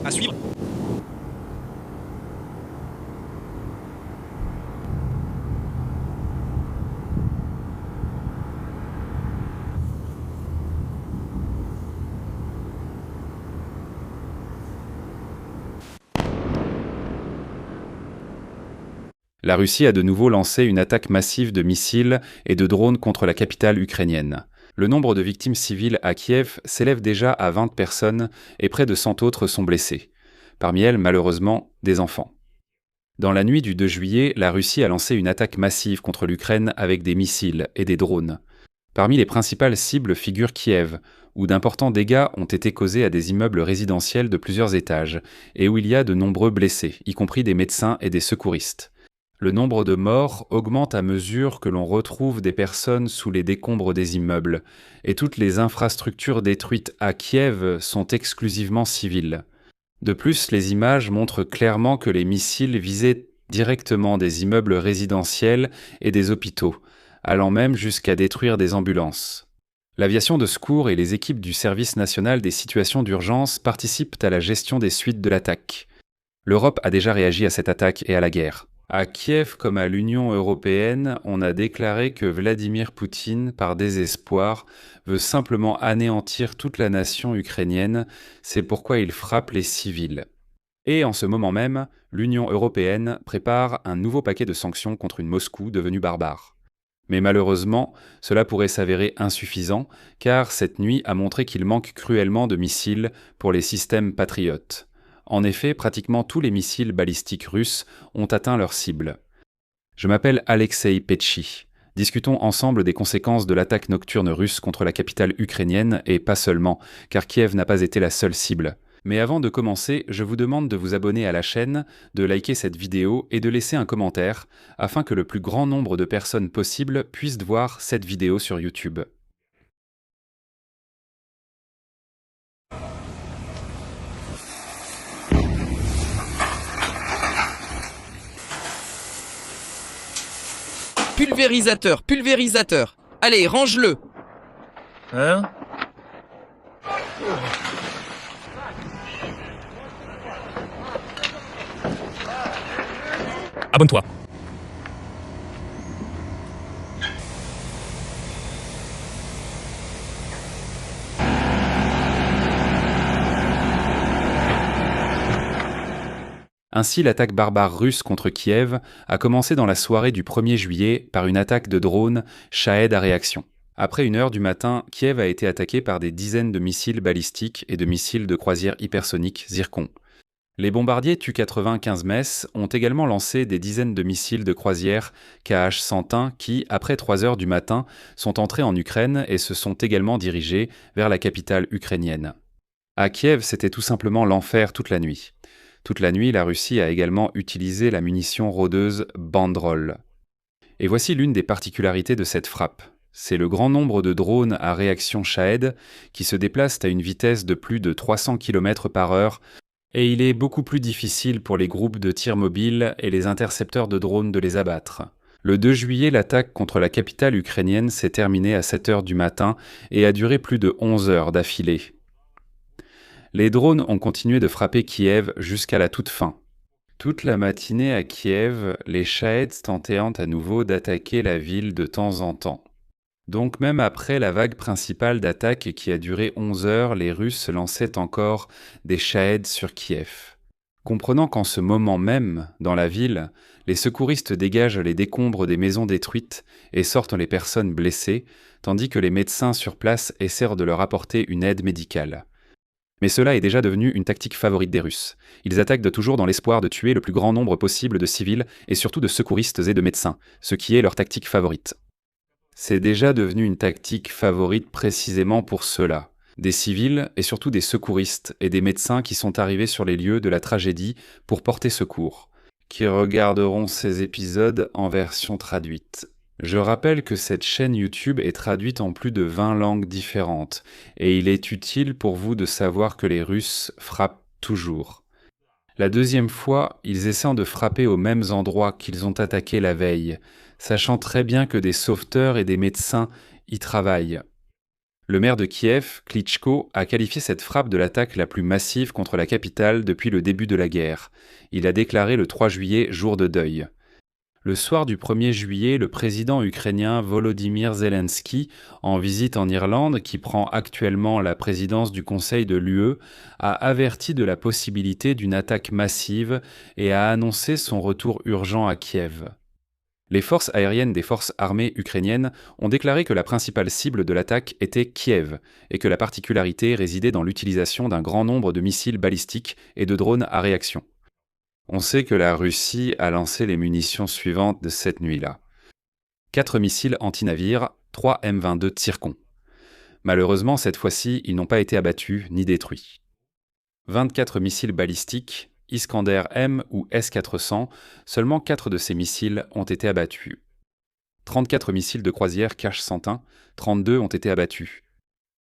À suivre. La Russie a de nouveau lancé une attaque massive de missiles et de drones contre la capitale ukrainienne. Le nombre de victimes civiles à Kiev s'élève déjà à 20 personnes et près de 100 autres sont blessées. Parmi elles, malheureusement, des enfants. Dans la nuit du 2 juillet, la Russie a lancé une attaque massive contre l'Ukraine avec des missiles et des drones. Parmi les principales cibles figure Kiev, où d'importants dégâts ont été causés à des immeubles résidentiels de plusieurs étages, et où il y a de nombreux blessés, y compris des médecins et des secouristes. Le nombre de morts augmente à mesure que l'on retrouve des personnes sous les décombres des immeubles, et toutes les infrastructures détruites à Kiev sont exclusivement civiles. De plus, les images montrent clairement que les missiles visaient directement des immeubles résidentiels et des hôpitaux, allant même jusqu'à détruire des ambulances. L'aviation de secours et les équipes du Service national des situations d'urgence participent à la gestion des suites de l'attaque. L'Europe a déjà réagi à cette attaque et à la guerre. À Kiev comme à l'Union européenne, on a déclaré que Vladimir Poutine, par désespoir, veut simplement anéantir toute la nation ukrainienne, c'est pourquoi il frappe les civils. Et en ce moment même, l'Union européenne prépare un nouveau paquet de sanctions contre une Moscou devenue barbare. Mais malheureusement, cela pourrait s'avérer insuffisant, car cette nuit a montré qu'il manque cruellement de missiles pour les systèmes patriotes. En effet, pratiquement tous les missiles balistiques russes ont atteint leur cible. Je m'appelle Alexei Petchi. Discutons ensemble des conséquences de l'attaque nocturne russe contre la capitale ukrainienne, et pas seulement, car Kiev n'a pas été la seule cible. Mais avant de commencer, je vous demande de vous abonner à la chaîne, de liker cette vidéo et de laisser un commentaire, afin que le plus grand nombre de personnes possible puissent voir cette vidéo sur YouTube. Pulvérisateur, pulvérisateur. Allez, range-le. Hein? Abonne-toi. Ainsi, l'attaque barbare russe contre Kiev a commencé dans la soirée du 1er juillet par une attaque de drones Shahed à réaction. Après 1h du matin, Kiev a été attaqué par des dizaines de missiles balistiques et de missiles de croisière hypersonique Zircon. Les bombardiers Tu-80 15-Mess ont également lancé des dizaines de missiles de croisière Kh-101 qui, après 3h du matin, sont entrés en Ukraine et se sont également dirigés vers la capitale ukrainienne. À Kiev, c'était tout simplement l'enfer toute la nuit. Toute la nuit, la Russie a également utilisé la munition rôdeuse Bandrol. Et voici l'une des particularités de cette frappe. C'est le grand nombre de drones à réaction Shahed qui se déplacent à une vitesse de plus de 300 km/h, et il est beaucoup plus difficile pour les groupes de tir mobiles et les intercepteurs de drones de les abattre. Le 2 juillet, l'attaque contre la capitale ukrainienne s'est terminée à 7h du matin et a duré plus de 11 heures d'affilée. Les drones ont continué de frapper Kiev jusqu'à la toute fin. Toute la matinée à Kiev, les Shaheds tentaient à nouveau d'attaquer la ville de temps en temps. Donc même après la vague principale d'attaque qui a duré 11 heures, les Russes lançaient encore des Shaheds sur Kiev. Comprenant qu'en ce moment même, dans la ville, les secouristes dégagent les décombres des maisons détruites et sortent les personnes blessées, tandis que les médecins sur place essaient de leur apporter une aide médicale. Mais cela est déjà devenu une tactique favorite des Russes. Ils attaquent de toujours dans l'espoir de tuer le plus grand nombre possible de civils et surtout de secouristes et de médecins, ce qui est leur tactique favorite. C'est déjà devenu une tactique favorite précisément pour cela. Des civils et surtout des secouristes et des médecins qui sont arrivés sur les lieux de la tragédie pour porter secours, qui regarderont ces épisodes en version traduite. Je rappelle que cette chaîne YouTube est traduite en plus de 20 langues différentes, et il est utile pour vous de savoir que les Russes frappent toujours. La deuxième fois, ils essaient de frapper aux mêmes endroits qu'ils ont attaqué la veille, sachant très bien que des sauveteurs et des médecins y travaillent. Le maire de Kiev, Klitschko, a qualifié cette frappe de l'attaque la plus massive contre la capitale depuis le début de la guerre. Il a déclaré le 3 juillet jour de deuil. Le soir du 1er juillet, le président ukrainien Volodymyr Zelensky, en visite en Irlande, qui prend actuellement la présidence du Conseil de l'UE, a averti de la possibilité d'une attaque massive et a annoncé son retour urgent à Kiev. Les forces aériennes des forces armées ukrainiennes ont déclaré que la principale cible de l'attaque était Kiev et que la particularité résidait dans l'utilisation d'un grand nombre de missiles balistiques et de drones à réaction. On sait que la Russie a lancé les munitions suivantes de cette nuit-là. 4 missiles anti-navires, 3 M22 Zircon. Malheureusement, cette fois-ci, ils n'ont pas été abattus ni détruits. 24 missiles balistiques, Iskander M ou S-400, seulement 4 de ces missiles ont été abattus. 34 missiles de croisière Kh-101, 32 ont été abattus.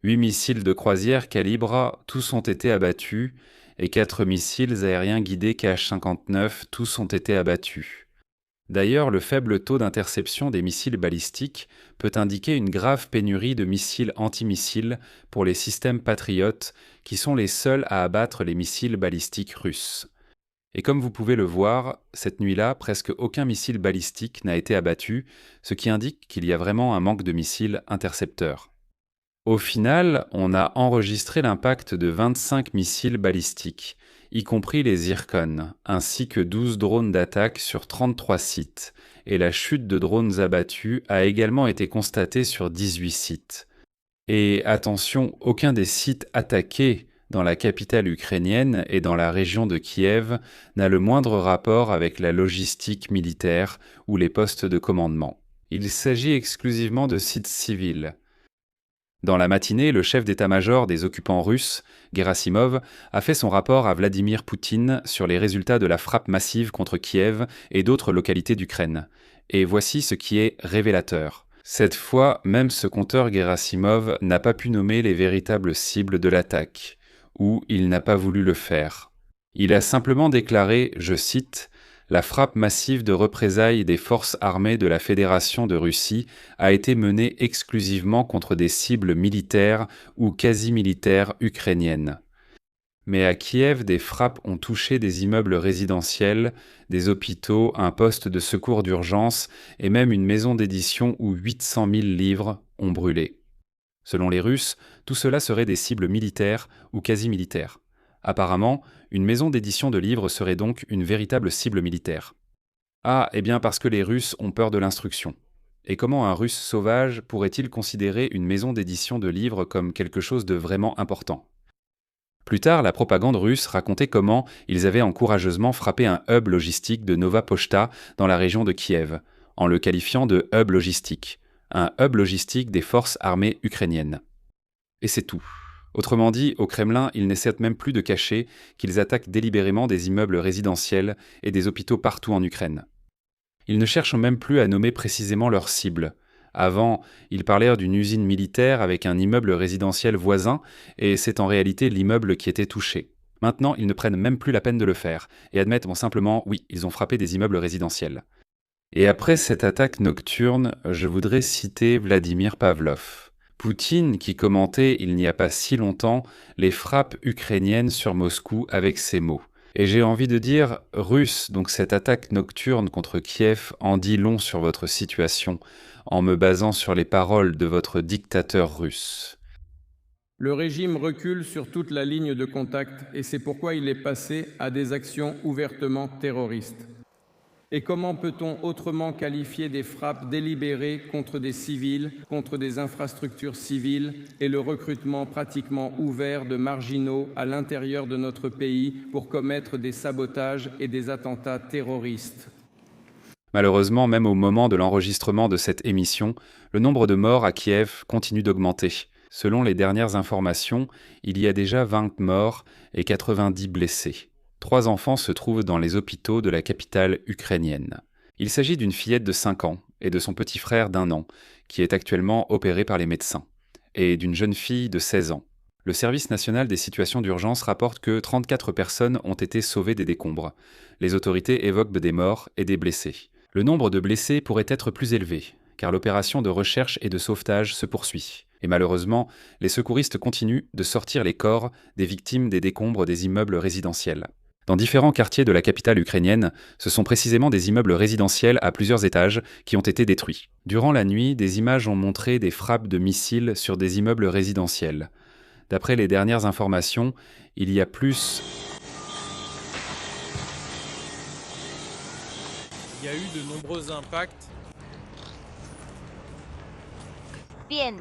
8 missiles de croisière Calibre, tous ont été abattus, et 4 missiles aériens guidés Kh-59, tous ont été abattus. D'ailleurs, le faible taux d'interception des missiles balistiques peut indiquer une grave pénurie de missiles antimissiles pour les systèmes Patriot, qui sont les seuls à abattre les missiles balistiques russes. Et comme vous pouvez le voir, cette nuit-là, presque aucun missile balistique n'a été abattu, ce qui indique qu'il y a vraiment un manque de missiles intercepteurs. Au final, on a enregistré l'impact de 25 missiles balistiques, y compris les Zircon, ainsi que 12 drones d'attaque sur 33 sites, et la chute de drones abattus a également été constatée sur 18 sites. Et attention, aucun des sites attaqués dans la capitale ukrainienne et dans la région de Kiev n'a le moindre rapport avec la logistique militaire ou les postes de commandement. Il s'agit exclusivement de sites civils. Dans la matinée, le chef d'état-major des occupants russes, Gerasimov, a fait son rapport à Vladimir Poutine sur les résultats de la frappe massive contre Kiev et d'autres localités d'Ukraine. Et voici ce qui est révélateur. Cette fois, même ce compteur Gerasimov n'a pas pu nommer les véritables cibles de l'attaque, ou il n'a pas voulu le faire. Il a simplement déclaré, je cite, « La frappe massive de représailles des forces armées de la Fédération de Russie a été menée exclusivement contre des cibles militaires ou quasi-militaires ukrainiennes. » Mais à Kiev, des frappes ont touché des immeubles résidentiels, des hôpitaux, un poste de secours d'urgence et même une maison d'édition où 800 000 livres ont brûlé. Selon les Russes, tout cela serait des cibles militaires ou quasi-militaires. Apparemment, une maison d'édition de livres serait donc une véritable cible militaire. Ah, eh bien parce que les Russes ont peur de l'instruction. Et comment un Russe sauvage pourrait-il considérer une maison d'édition de livres comme quelque chose de vraiment important ? Plus tard, la propagande russe racontait comment ils avaient courageusement frappé un hub logistique de Nova Pochta dans la région de Kiev, en le qualifiant de hub logistique, un hub logistique des forces armées ukrainiennes. Et c'est tout. Autrement dit, au Kremlin, ils n'essaient même plus de cacher qu'ils attaquent délibérément des immeubles résidentiels et des hôpitaux partout en Ukraine. Ils ne cherchent même plus à nommer précisément leurs cibles. Avant, ils parlèrent d'une usine militaire avec un immeuble résidentiel voisin, et c'est en réalité l'immeuble qui était touché. Maintenant, ils ne prennent même plus la peine de le faire, et admettent simplement, oui, ils ont frappé des immeubles résidentiels. Et après cette attaque nocturne, je voudrais citer Vladimir Pavlov. Poutine qui commentait il n'y a pas si longtemps les frappes ukrainiennes sur Moscou avec ces mots. Et j'ai envie de dire, Russes, donc cette attaque nocturne contre Kiev en dit long sur votre situation, en me basant sur les paroles de votre dictateur russe. Le régime recule sur toute la ligne de contact et c'est pourquoi il est passé à des actions ouvertement terroristes. Et comment peut-on autrement qualifier des frappes délibérées contre des civils, contre des infrastructures civiles et le recrutement pratiquement ouvert de marginaux à l'intérieur de notre pays pour commettre des sabotages et des attentats terroristes ? Malheureusement, même au moment de l'enregistrement de cette émission, le nombre de morts à Kiev continue d'augmenter. Selon les dernières informations, il y a déjà 20 morts et 90 blessés. 3 enfants se trouvent dans les hôpitaux de la capitale ukrainienne. Il s'agit d'une fillette de 5 ans et de son petit frère d'1 an, qui est actuellement opéré par les médecins, et d'une jeune fille de 16 ans. Le Service national des situations d'urgence rapporte que 34 personnes ont été sauvées des décombres. Les autorités évoquent des morts et des blessés. Le nombre de blessés pourrait être plus élevé, car l'opération de recherche et de sauvetage se poursuit. Et malheureusement, les secouristes continuent de sortir les corps des victimes des décombres des immeubles résidentiels. Dans différents quartiers de la capitale ukrainienne, ce sont précisément des immeubles résidentiels à plusieurs étages qui ont été détruits. Durant la nuit, des images ont montré des frappes de missiles sur des immeubles résidentiels. D'après les dernières informations, il y a plus... Il y a eu de nombreux impacts. Bien.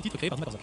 Titre créé par Matarzoc.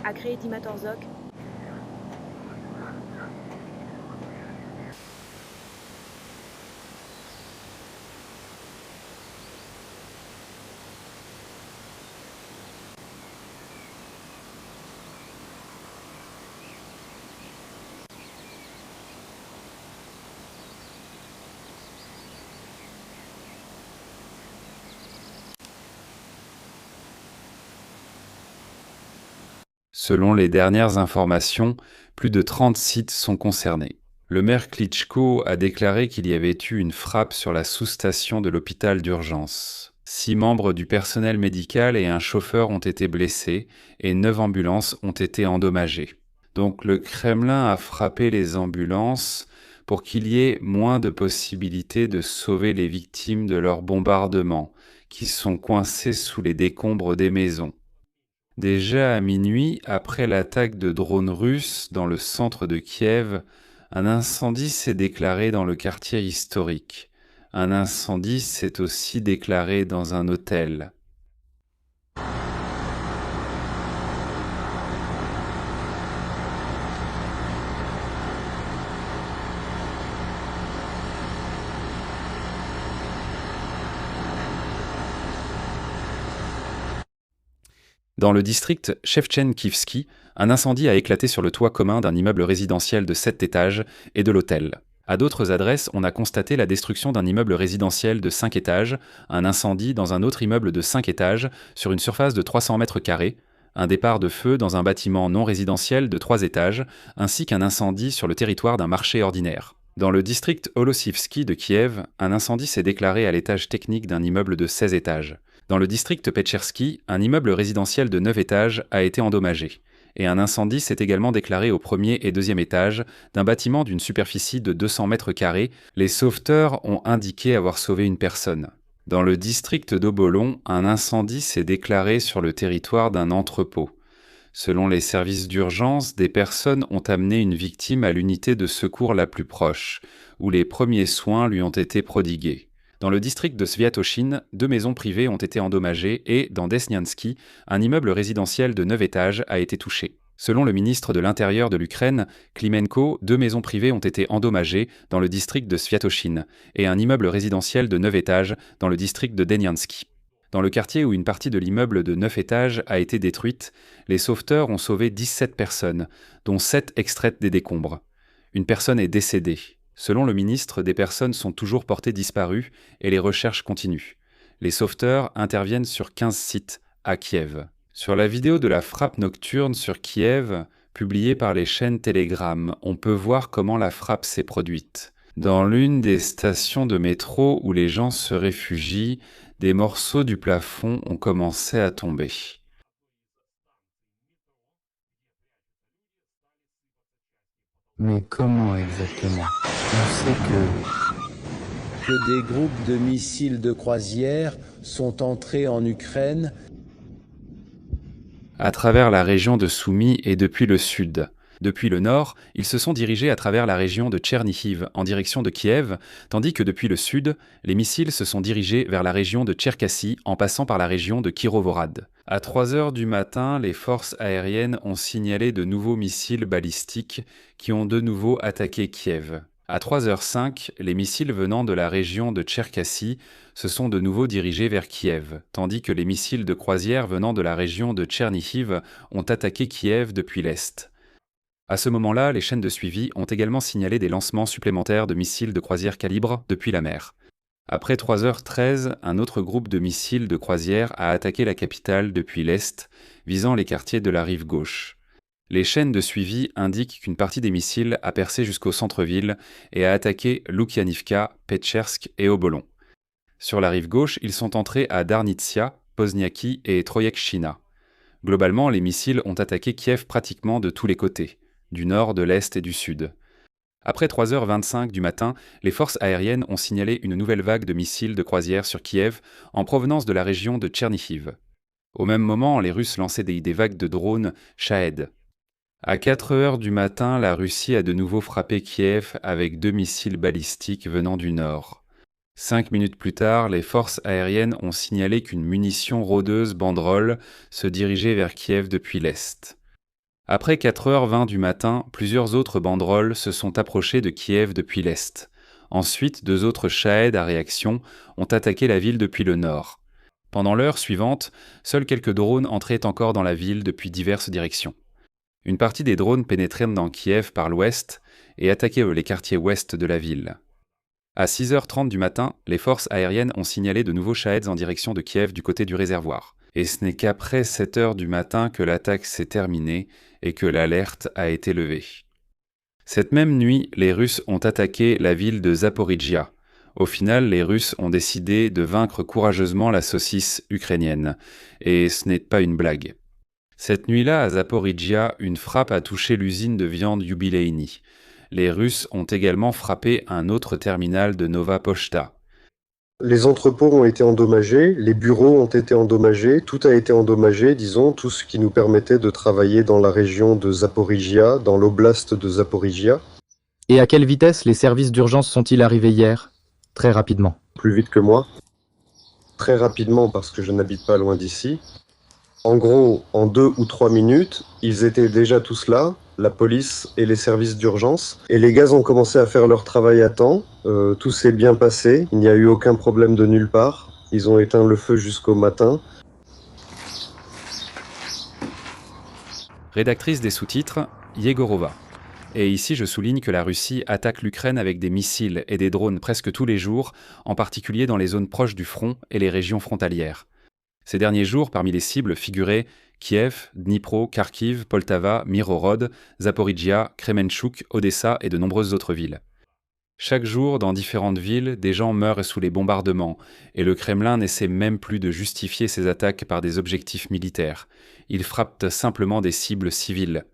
Agré Dimatorzok. Selon les dernières informations, plus de 30 sites sont concernés. Le maire Klitschko a déclaré qu'il y avait eu une frappe sur la sous-station de l'hôpital d'urgence. 6 membres du personnel médical et un chauffeur ont été blessés et 9 ambulances ont été endommagées. Donc le Kremlin a frappé les ambulances pour qu'il y ait moins de possibilités de sauver les victimes de leurs bombardements, qui sont coincées sous les décombres des maisons. Déjà à minuit, après l'attaque de drones russes dans le centre de Kiev, un incendie s'est déclaré dans le quartier historique. Un incendie s'est aussi déclaré dans un hôtel. Dans le district Shevchenkivski, un incendie a éclaté sur le toit commun d'un immeuble résidentiel de 7 étages et de l'hôtel. À d'autres adresses, on a constaté la destruction d'un immeuble résidentiel de 5 étages, un incendie dans un autre immeuble de 5 étages sur une surface de 300 mètres carrés, un départ de feu dans un bâtiment non résidentiel de 3 étages, ainsi qu'un incendie sur le territoire d'un marché ordinaire. Dans le district Olosivski de Kiev, un incendie s'est déclaré à l'étage technique d'un immeuble de 16 étages. Dans le district Petcherski, un immeuble résidentiel de 9 étages a été endommagé. Et un incendie s'est également déclaré au premier et deuxième étage d'un bâtiment d'une superficie de 200 mètres carrés. Les sauveteurs ont indiqué avoir sauvé une personne. Dans le district d'Obolon, un incendie s'est déclaré sur le territoire d'un entrepôt. Selon les services d'urgence, des personnes ont amené une victime à l'unité de secours la plus proche, où les premiers soins lui ont été prodigués. Dans le district de Sviatochine, 2 maisons privées ont été endommagées et, dans Desniansky, un immeuble résidentiel de 9 étages a été touché. Selon le ministre de l'Intérieur de l'Ukraine, Klimenko, 2 maisons privées ont été endommagées dans le district de Sviatochine et un immeuble résidentiel de 9 étages dans le district de Deniansky. Dans le quartier où une partie de l'immeuble de 9 étages a été détruite, les sauveteurs ont sauvé 17 personnes, dont 7 extraites des décombres. Une personne est décédée. Selon le ministre, des personnes sont toujours portées disparues et les recherches continuent. Les sauveteurs interviennent sur 15 sites à Kiev. Sur la vidéo de la frappe nocturne sur Kiev, publiée par les chaînes Telegram, on peut voir comment la frappe s'est produite. Dans l'une des stations de métro où les gens se réfugient, des morceaux du plafond ont commencé à tomber. Mais comment exactement? On sait Que des groupes de missiles de croisière sont entrés en Ukraine À travers la région de Soumy et depuis le sud. Depuis le nord, ils se sont dirigés à travers la région de Tchernihiv en direction de Kiev, tandis que depuis le sud, les missiles se sont dirigés vers la région de Tcherkassy en passant par la région de Kirovorad. À 3 heures du matin, les forces aériennes ont signalé de nouveaux missiles balistiques qui ont de nouveau attaqué Kiev. À 3h05, les missiles venant de la région de Tcherkassy se sont de nouveau dirigés vers Kiev, tandis que les missiles de croisière venant de la région de Tchernihiv ont attaqué Kiev depuis l'est. À ce moment-là, les chaînes de suivi ont également signalé des lancements supplémentaires de missiles de croisière calibre depuis la mer. Après 3h13, un autre groupe de missiles de croisière a attaqué la capitale depuis l'est, visant les quartiers de la rive gauche. Les chaînes de suivi indiquent qu'une partie des missiles a percé jusqu'au centre-ville et a attaqué Loukianivka, Petchersk et Obolon. Sur la rive gauche, ils sont entrés à Darnitsia, Pozniaki et Troyekchina. Globalement, les missiles ont attaqué Kiev pratiquement de tous les côtés, du nord, de l'est et du sud. Après 3h25 du matin, les forces aériennes ont signalé une nouvelle vague de missiles de croisière sur Kiev en provenance de la région de Tchernihiv. Au même moment, les Russes lançaient des vagues de drones Shahed. À 4 heures du matin, la Russie a de nouveau frappé Kiev avec 2 missiles balistiques venant du nord. 5 minutes plus tard, les forces aériennes ont signalé qu'une munition rôdeuse banderole se dirigeait vers Kiev depuis l'est. Après 4h20 du matin, plusieurs autres banderoles se sont approchées de Kiev depuis l'est. Ensuite, 2 autres Shahed à réaction ont attaqué la ville depuis le nord. Pendant l'heure suivante, seuls quelques drones entraient encore dans la ville depuis diverses directions. Une partie des drones pénétraient dans Kiev par l'ouest et attaquaient les quartiers ouest de la ville. À 6h30 du matin, les forces aériennes ont signalé de nouveaux Shaheds en direction de Kiev du côté du réservoir. Et ce n'est qu'après 7h du matin que l'attaque s'est terminée et que l'alerte a été levée. Cette même nuit, les Russes ont attaqué la ville de Zaporijia. Au final, les Russes ont décidé de vaincre courageusement la saucisse ukrainienne. Et ce n'est pas une blague. Cette nuit-là, à Zaporijia, une frappe a touché l'usine de viande Yubileïny. Les Russes ont également frappé un autre terminal de Nova Pochta. Les entrepôts ont été endommagés, les bureaux ont été endommagés, tout a été endommagé, disons, tout ce qui nous permettait de travailler dans la région de Zaporijia, dans l'oblast de Zaporijia. Et à quelle vitesse les services d'urgence sont-ils arrivés hier? Très rapidement. Plus vite que moi. Très rapidement parce que je n'habite pas loin d'ici. En gros, en 2 ou 3 minutes, ils étaient déjà tous là, la police et les services d'urgence. Et les gaz ont commencé à faire leur travail à temps. Tout s'est bien passé, il n'y a eu aucun problème de nulle part. Ils ont éteint le feu jusqu'au matin. Rédactrice des sous-titres, Yegorova. Et ici, je souligne que la Russie attaque l'Ukraine avec des missiles et des drones presque tous les jours, en particulier dans les zones proches du front et les régions frontalières. Ces derniers jours, parmi les cibles figuraient Kiev, Dnipro, Kharkiv, Poltava, Myrhorod, Zaporijia, Kremenchuk, Odessa et de nombreuses autres villes. Chaque jour, dans différentes villes, des gens meurent sous les bombardements, et le Kremlin n'essaie même plus de justifier ses attaques par des objectifs militaires. Il frappe simplement des cibles civiles.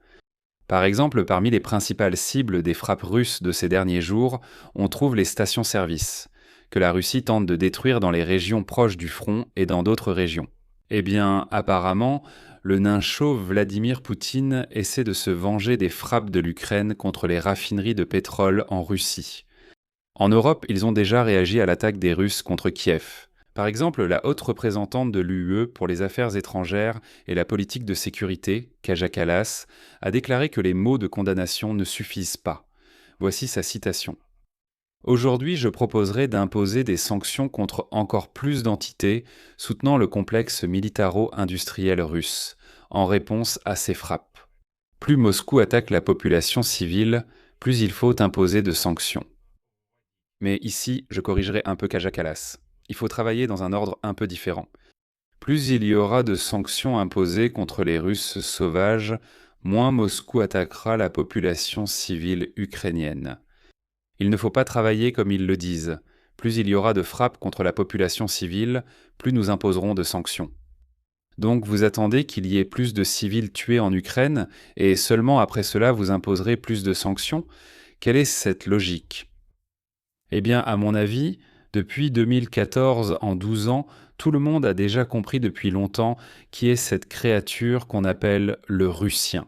Par exemple, parmi les principales cibles des frappes russes de ces derniers jours, on trouve les stations-service, que la Russie tente de détruire dans les régions proches du front et dans d'autres régions. Eh bien, apparemment, le nain chauve Vladimir Poutine essaie de se venger des frappes de l'Ukraine contre les raffineries de pétrole en Russie. En Europe, ils ont déjà réagi à l'attaque des Russes contre Kiev. Par exemple, la haute représentante de l'UE pour les affaires étrangères et la politique de sécurité, Kaja Kallas, a déclaré que les mots de condamnation ne suffisent pas. Voici sa citation. « Aujourd'hui, je proposerai d'imposer des sanctions contre encore plus d'entités soutenant le complexe militaro-industriel russe, en réponse à ces frappes. Plus Moscou attaque la population civile, plus il faut imposer de sanctions. » Mais ici, je corrigerai un peu Kaja Kallas. il faut travailler dans un ordre un peu différent. Plus il y aura de sanctions imposées contre les Russes sauvages, moins Moscou attaquera la population civile ukrainienne. Il ne faut pas travailler comme ils le disent. Plus il y aura de frappes contre la population civile, plus nous imposerons de sanctions. Donc vous attendez qu'il y ait plus de civils tués en Ukraine, et seulement après cela vous imposerez plus de sanctions? Quelle est cette logique? Eh bien, à mon avis, depuis 2014, en 12 ans, tout le monde a déjà compris depuis longtemps qui est cette créature qu'on appelle le Russien.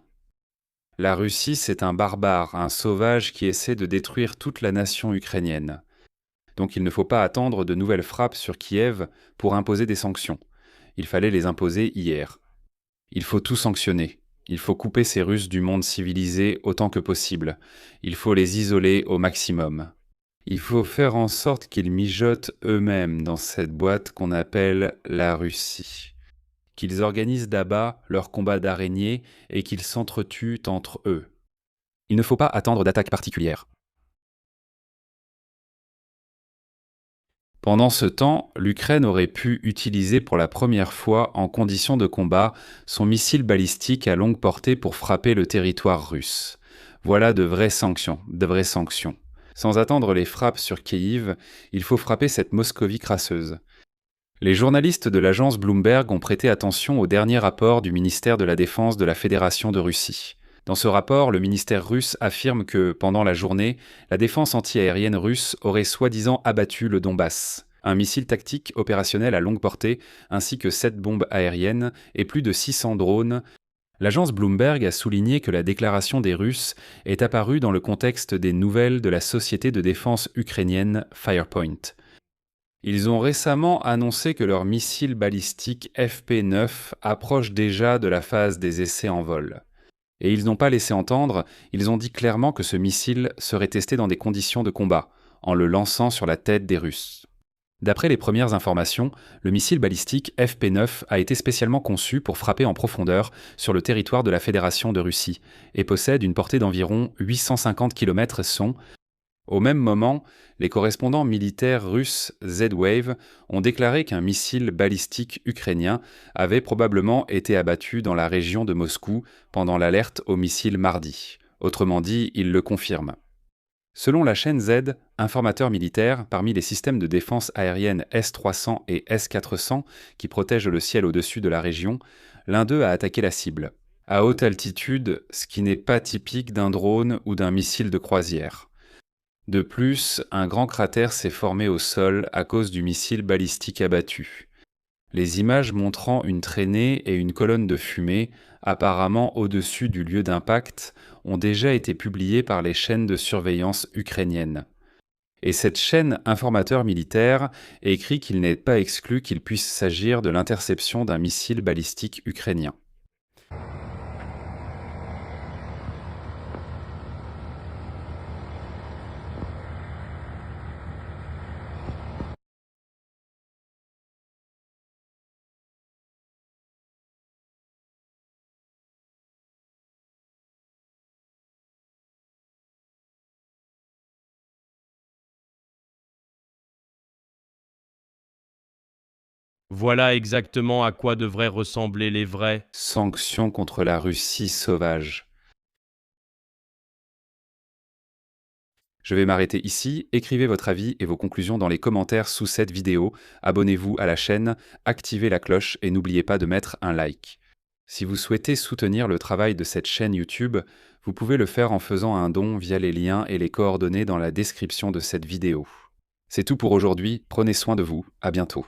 La Russie, c'est un barbare, un sauvage qui essaie de détruire toute la nation ukrainienne. Donc il ne faut pas attendre de nouvelles frappes sur Kiev pour imposer des sanctions. Il fallait les imposer hier. Il faut tout sanctionner. Il faut couper ces Russes du monde civilisé autant que possible. Il faut les isoler au maximum. Il faut faire en sorte qu'ils mijotent eux-mêmes dans cette boîte qu'on appelle la Russie. Qu'ils organisent d'abat leurs combats d'araignées et qu'ils s'entretuent entre eux. Il ne faut pas attendre d'attaques particulières. Pendant ce temps, l'Ukraine aurait pu utiliser pour la première fois en conditions de combat son missile balistique à longue portée pour frapper le territoire russe. Voilà de vraies sanctions. Sans attendre les frappes sur Kiev, il faut frapper cette Moscovie crasseuse. Les journalistes de l'agence Bloomberg ont prêté attention au dernier rapport du ministère de la Défense de la Fédération de Russie. Dans ce rapport, le ministère russe affirme que, pendant la journée, la défense antiaérienne russe aurait soi-disant abattu le Donbass, un missile tactique opérationnel à longue portée, ainsi que 7 bombes aériennes et plus de 600 drones. L'agence Bloomberg a souligné que la déclaration des Russes est apparue dans le contexte des nouvelles de la société de défense ukrainienne Firepoint. Ils ont récemment annoncé que leur missile balistique FP9 approche déjà de la phase des essais en vol. Et ils n'ont pas laissé entendre, ils ont dit clairement que ce missile serait testé dans des conditions de combat, en le lançant sur la tête des Russes. D'après les premières informations, le missile balistique FP9 a été spécialement conçu pour frapper en profondeur sur le territoire de la Fédération de Russie et possède une portée d'environ 850 km/s. Au même moment, les correspondants militaires russes Z-Wave ont déclaré qu'un missile balistique ukrainien avait probablement été abattu dans la région de Moscou pendant l'alerte au missile mardi. Autrement dit, ils le confirment. Selon la chaîne Z, informateur militaire, parmi les systèmes de défense aérienne S-300 et S-400 qui protègent le ciel au-dessus de la région, l'un d'eux a attaqué la cible, à haute altitude, ce qui n'est pas typique d'un drone ou d'un missile de croisière. De plus, un grand cratère s'est formé au sol à cause du missile balistique abattu. Les images montrant une traînée et une colonne de fumée, apparemment au-dessus du lieu d'impact, ont déjà été publiées par les chaînes de surveillance ukrainiennes. Et cette chaîne informateur militaire écrit qu'il n'est pas exclu qu'il puisse s'agir de l'interception d'un missile balistique ukrainien. Voilà exactement à quoi devraient ressembler les vrais Sanctions contre la Russie sauvage. Je vais m'arrêter ici, écrivez votre avis et vos conclusions dans les commentaires sous cette vidéo, abonnez-vous à la chaîne, activez la cloche et n'oubliez pas de mettre un like. Si vous souhaitez soutenir le travail de cette chaîne YouTube, vous pouvez le faire en faisant un don via les liens et les coordonnées dans la description de cette vidéo. C'est tout pour aujourd'hui, prenez soin de vous, à bientôt.